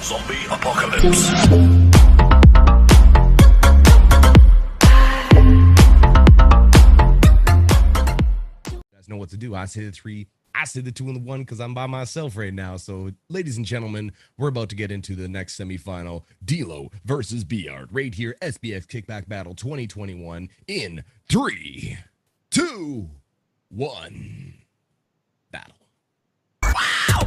Zombie Apocalypse. Know what to do. I say the 3, I say the 2 and the 1 because I'm by myself right now. So, ladies and gentlemen, we're about to get into the next semifinal. D-Lo versus B-Art right here. SBX Kickback Battle 2021 in 3, 2, 1. Battle. Wow!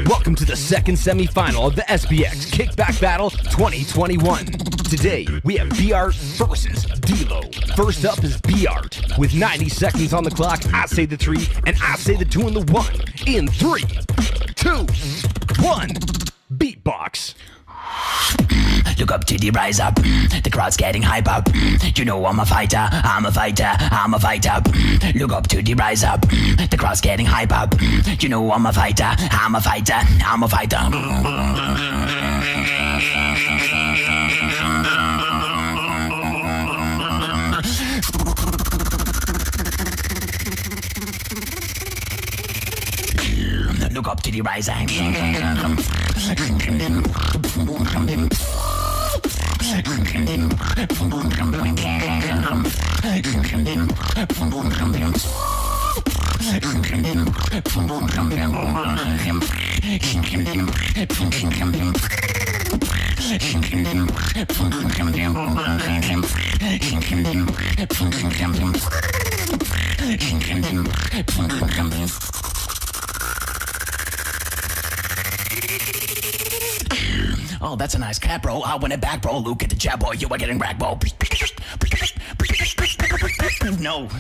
Welcome to the second semifinal of the SBX Kickback Battle 2021. Today, we have B-Art versus D-Lo. First up is B-Art. With 90 seconds on the clock, I say the 3, and I say the 2 and the 1. In 3, 2, 1, beatbox. Look up to the rise up, the crowd's getting hype up. You know I'm a fighter, I'm a fighter, I'm a fighter. Look up to the rise up, the crowd's getting hype up. You know I'm a fighter, I'm a fighter, I'm a fighter. Look up to the rise up. Oh, that's a nice cap, bro. I want it back, bro. Look at the jab, boy. You are getting ragged, bro. No.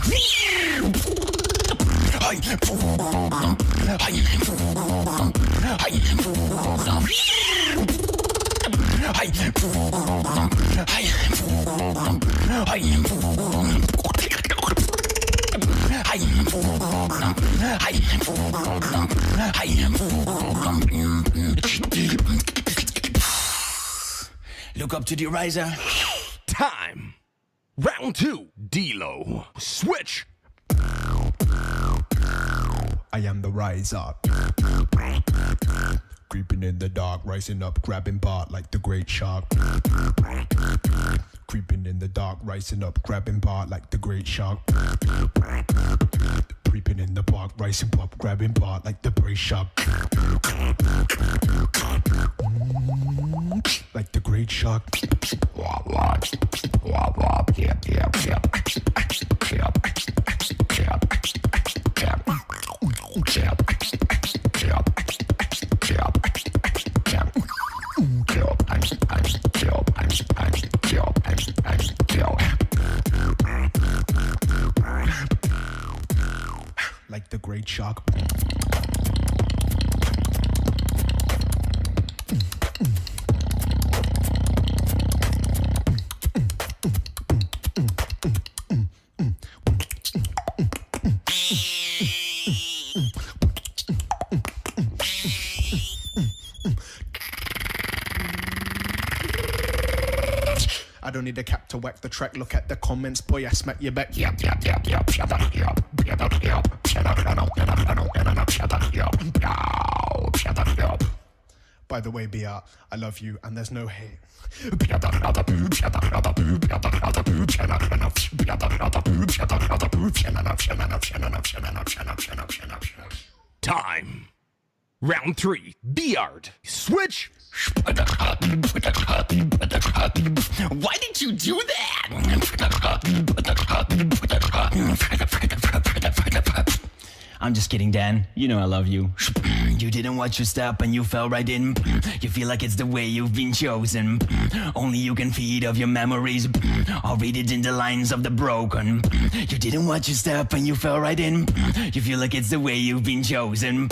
Look up to the riser. Time. Round 2, D-Lo. Switch. I am the riser. Creeping in the dark, rising up, grabbing part like the great shark. Creeping in the dark, rising up, grabbing part like the great shark. Creeping in the park, rising up, grabbing part like the great shark. Like the great shark. Like the great shark. I don't need a cap to whack the track. Look at the comments, boy. I smack your back. Yep. By the way, BR, I love you, and there's no hate. Time. Round 3, B-Art. Switch. Why did you do that? I'm just kidding, Dan. You know I love you. You didn't watch your step and you fell right in. You feel like it's the way you've been chosen. Only you can feed off your memories. I'll read it in the lines of the broken. You didn't watch your step and you fell right in. You feel like it's the way you've been chosen.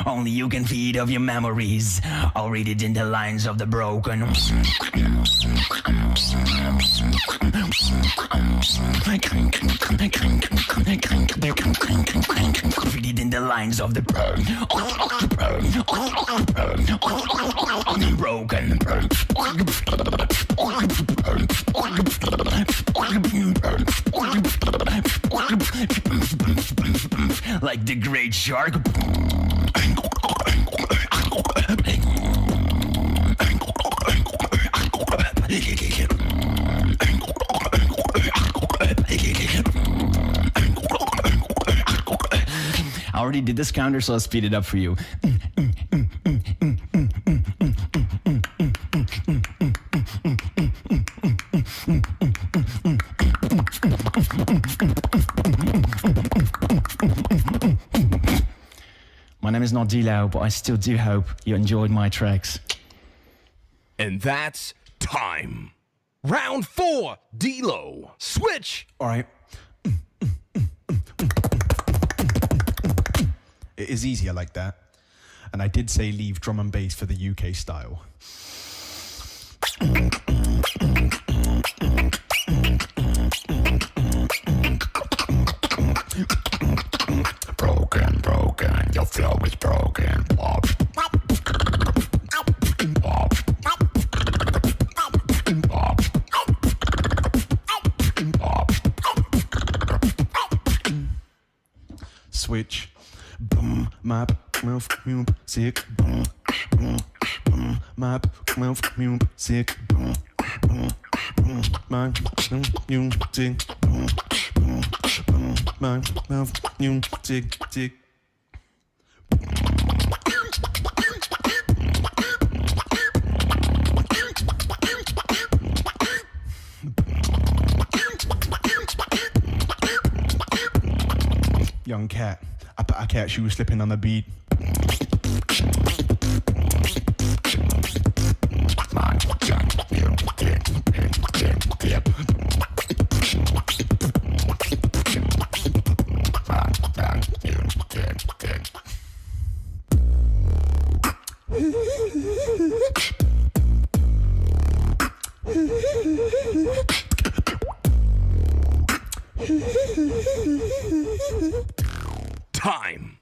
Only you can feed off your memories. I'll read it in the lines of the broken. Read it in the lines of the broken. Like the great shark. already did this counter, so I'll speed it up for you. My name is not D-Lo, but I still do hope you enjoyed my tracks. And that's time. Round 4, D-Lo. Switch. All right. It is easier like that. And I did say leave drum and bass for the UK style. Broken, your flow is broken. Pop. Pop. Switch. Boom, map, move, music. Boom, boom, boom, map, move, music. Boom, boom, boom, map, music. Boom, boom, boom, map, move, music. Tick. Young cat, I bet I catch you slipping on the beat. Time.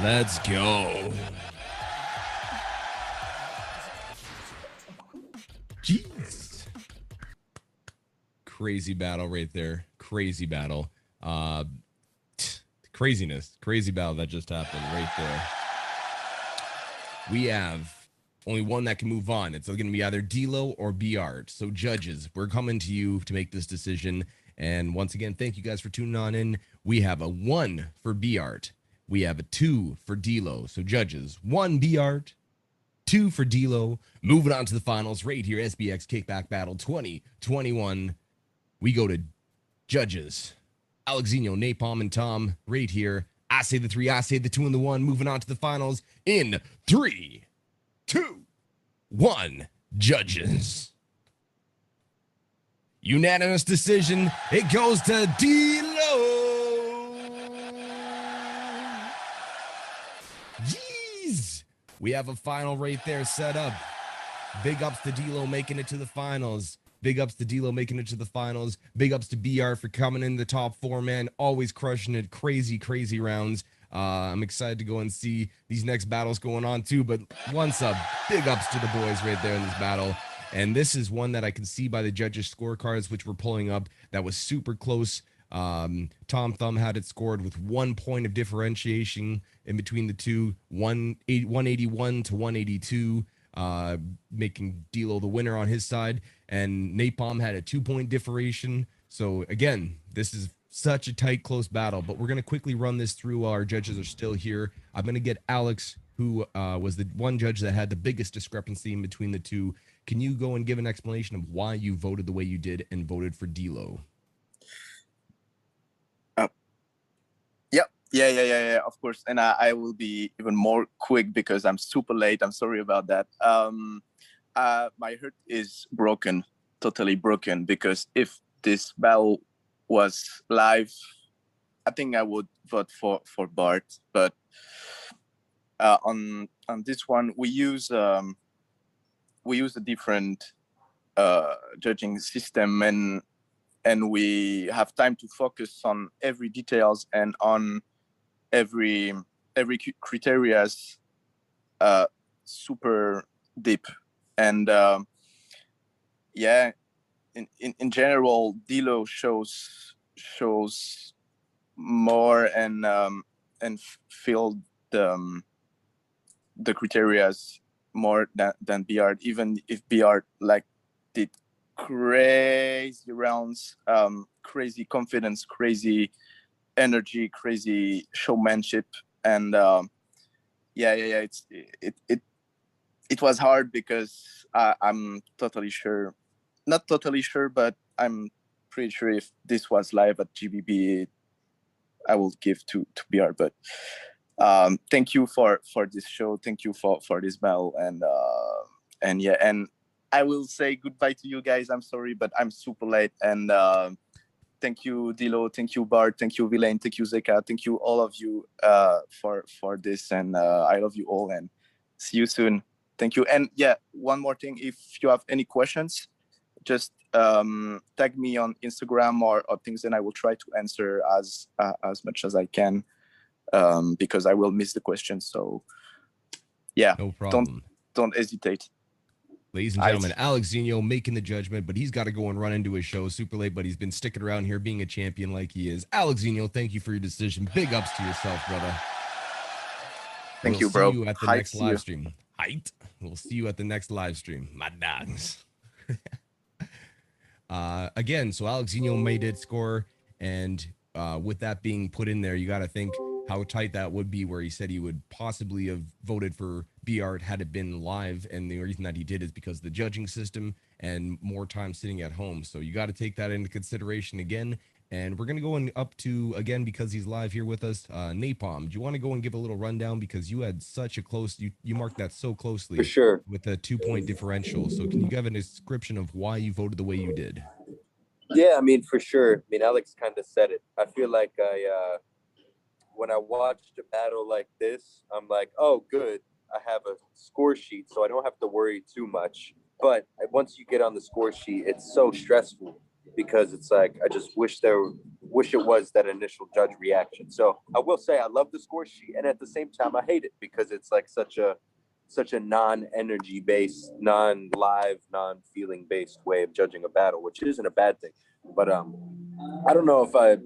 Let's go. Jeez. Crazy battle right there. Crazy battle. Craziness. Crazy battle that just happened right there. We have only one that can move on. It's going to be either D-Lo or B-Art. So judges, we're coming to you to make this decision. And once again, thank you guys for tuning on in. We have a 1 for B-Art. We have a 2 for D-Lo. So judges, 1 B-Art, 2 for D-Lo. Moving on to the finals right here, SBX Kickback Battle 2021. We go to judges. Alexino, Napalm, and Tom right here. I say the 3, I say the 2, and the 1. Moving on to the finals in 3, 2, 1. Judges. Unanimous decision. It goes to D-Lo. Jeez. We have a final right there set up. Big ups to D-Lo making it to the finals. Big ups to D-Lo making it to the finals. Big ups to BR for coming in the top 4, man. Always crushing it. Crazy, crazy rounds. I'm excited to go and see these next battles going on too. But once up, big ups to the boys right there in this battle. And this is one that I can see by the judges' scorecards, which we're pulling up, that was super close. Tom Thumb had it scored with 1 point of differentiation in between the two, 181 to 182, making D-Lo the winner on his side. And Napalm had a 2-point differentiation. So again, this is such a tight, close battle, but we're going to quickly run this through while our judges are still here. I'm going to get Alex, who was the one judge that had the biggest discrepancy in between the two. Can you go and give an explanation of why you voted the way you did and voted for D-Lo? Yeah, of course. And I will be even more quick because I'm super late. I'm sorry about that. My heart is broken, totally broken, because if this battle was live, I think I would vote for Bart. But on this one, we use a different judging system, and we have time to focus on every details and on every criteria's super deep. And yeah, in general, D-Lo shows more and feel the criterias more than BR, even if BR like did crazy rounds, crazy confidence, crazy energy, crazy showmanship, and it was hard because I'm totally sure, not totally sure, but I'm pretty sure if this was live at GBB, I will give to BR. But thank you for this show. Thank you for this battle, and I will say goodbye to you guys. I'm sorry, but I'm super late, and thank you, Dilo. Thank you, Bart. Thank you, Villain. Thank you, Zeka. Thank you, all of you, for this, and I love you all, and see you soon. Thank you. And yeah, one more thing. If you have any questions, just tag me on Instagram or things, and I will try to answer as much as I can, because I will miss the questions. So yeah, No problem. Don't hesitate. Ladies and gentlemen, Alex Zeno making the judgment, but he's got to go and run into his show super late, but he's been sticking around here being a champion like he is. Alex Zeno, thank you for your decision. Big ups to yourself, brother. Thank you, bro. See you at the next live stream. Height. We'll see you at the next live stream. My dogs. Again, so Alex Zeno made it score, and with that being put in there, you got to think how tight that would be, where he said he would possibly have voted for B-Art had it been live, and the reason that he did is because of the judging system and more time sitting at home. So you got to take that into consideration again. And we're going to go up to, again, because he's live here with us, Napalm. Do you want to go and give a little rundown? Because you had such a close, you marked that so closely. For sure. With a 2-point differential. So can you give a description of why you voted the way you did? Yeah, I mean, for sure. I mean, Alex kind of said it. I feel like when I watched a battle like this, I'm like, oh, good. I have a score sheet, so I don't have to worry too much. But once you get on the score sheet, it's so stressful, because it's like, I just wish it was that initial judge reaction. So I will say I love the score sheet, and at the same time I hate it, because it's like such a non-energy based, non-live, non-feeling based way of judging a battle, which isn't a bad thing. But I don't know if I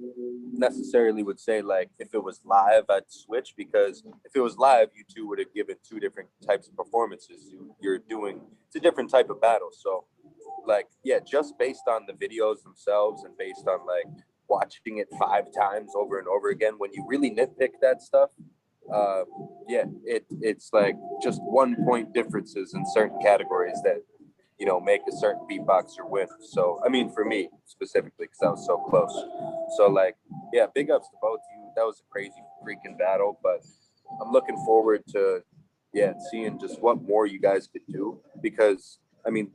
necessarily would say, like, if it was live I'd switch, because if it was live, you two would have given two different types of performances. It's a different type of battle. So like, yeah, just based on the videos themselves and based on like watching it 5 times over and over again, when you really nitpick that stuff, it's like just 1 point differences in certain categories that, you know, make a certain beatboxer win. So I mean, for me specifically, because I was so close. So like, yeah, big ups to both of you. That was a crazy freaking battle, but I'm looking forward to seeing just what more you guys could do, because I mean,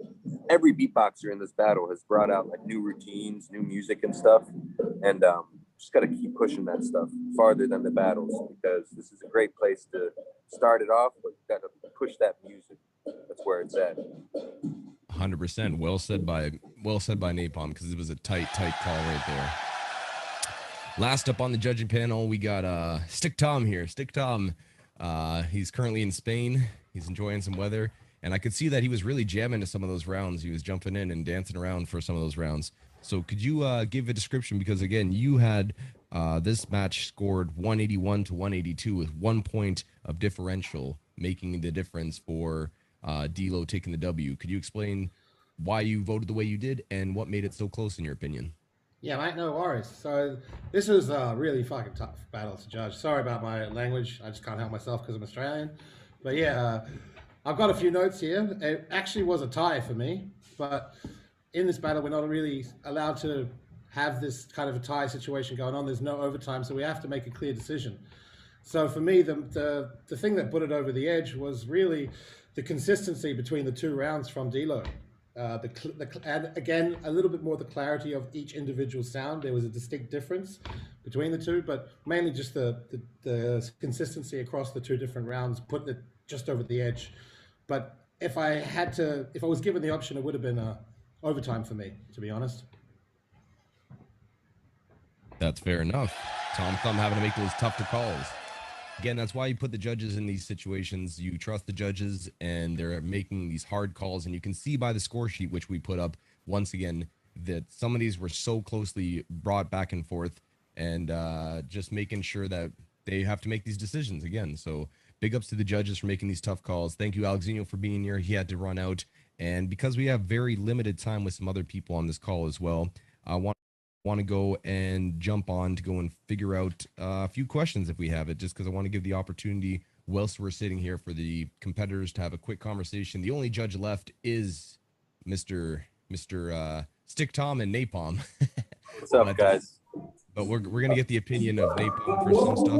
every beatboxer in this battle has brought out like new routines, new music and stuff. And just got to keep pushing that stuff farther than the battles, because this is a great place to start it off, but you got to push that music. That's where it's at. 100%. Well said by Napalm, because it was a tight call right there. Last up on the judging panel, we got Stick Tom here. Stick Tom, he's currently in Spain. He's enjoying some weather. And I could see that he was really jamming to some of those rounds. He was jumping in and dancing around for some of those rounds. So could you give a description? Because, again, you had this match scored 181 to 182 with 1 point of differential, making the difference for D-Lo taking the W. Could you explain why you voted the way you did and what made it so close in your opinion? Yeah, mate, no worries. So this was a really fucking tough battle to judge. Sorry about my language. I just can't help myself because I'm Australian. But yeah, I've got a few notes here. It actually was a tie for me, but in this battle, we're not really allowed to have this kind of a tie situation going on. There's no overtime, so we have to make a clear decision. So for me, the thing that put it over the edge was really the consistency between the 2 rounds from D-Lo. And again, a little bit more the clarity of each individual sound. There was a distinct difference between the 2, but mainly just the consistency across the 2 different rounds put it just over the edge. But if I was given the option, it would have been overtime for me, to be honest. That's fair enough. Tom Thumb having to make those tougher calls. Again, that's why you put the judges in these situations. You trust the judges, and they're making these hard calls. And you can see by the score sheet, which we put up, once again, that some of these were so closely brought back and forth, and just making sure that they have to make these decisions again. So big ups to the judges for making these tough calls. Thank you, Alexino, for being here. He had to run out. And because we have very limited time with some other people on this call as well, I want to go and jump on to go and figure out a few questions if we have it, just because I want to give the opportunity whilst we're sitting here for the competitors to have a quick conversation. The only judge left is Mr. Stick Tom and Napalm. What's up, guys? But we're gonna get the opinion of Napalm for some stuff.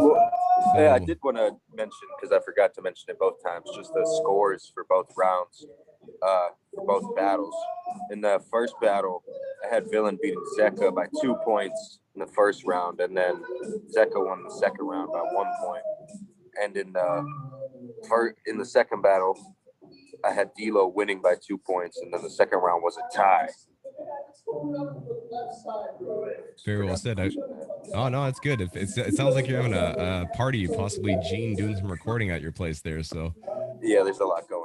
Yeah, I did want to mention, because I forgot to mention it both times, just the scores for both rounds, for both battles. In the first battle, I had Villain beating Zeka by 2 points in the first round, and then Zeka won the second round by 1 point. And in the second battle, I had D'Lo winning by 2 points, and then the second round was a tie. Very well said. Oh no, it's good. It sounds like you're having a party, possibly Gene doing some recording at your place there. So yeah, there's a lot going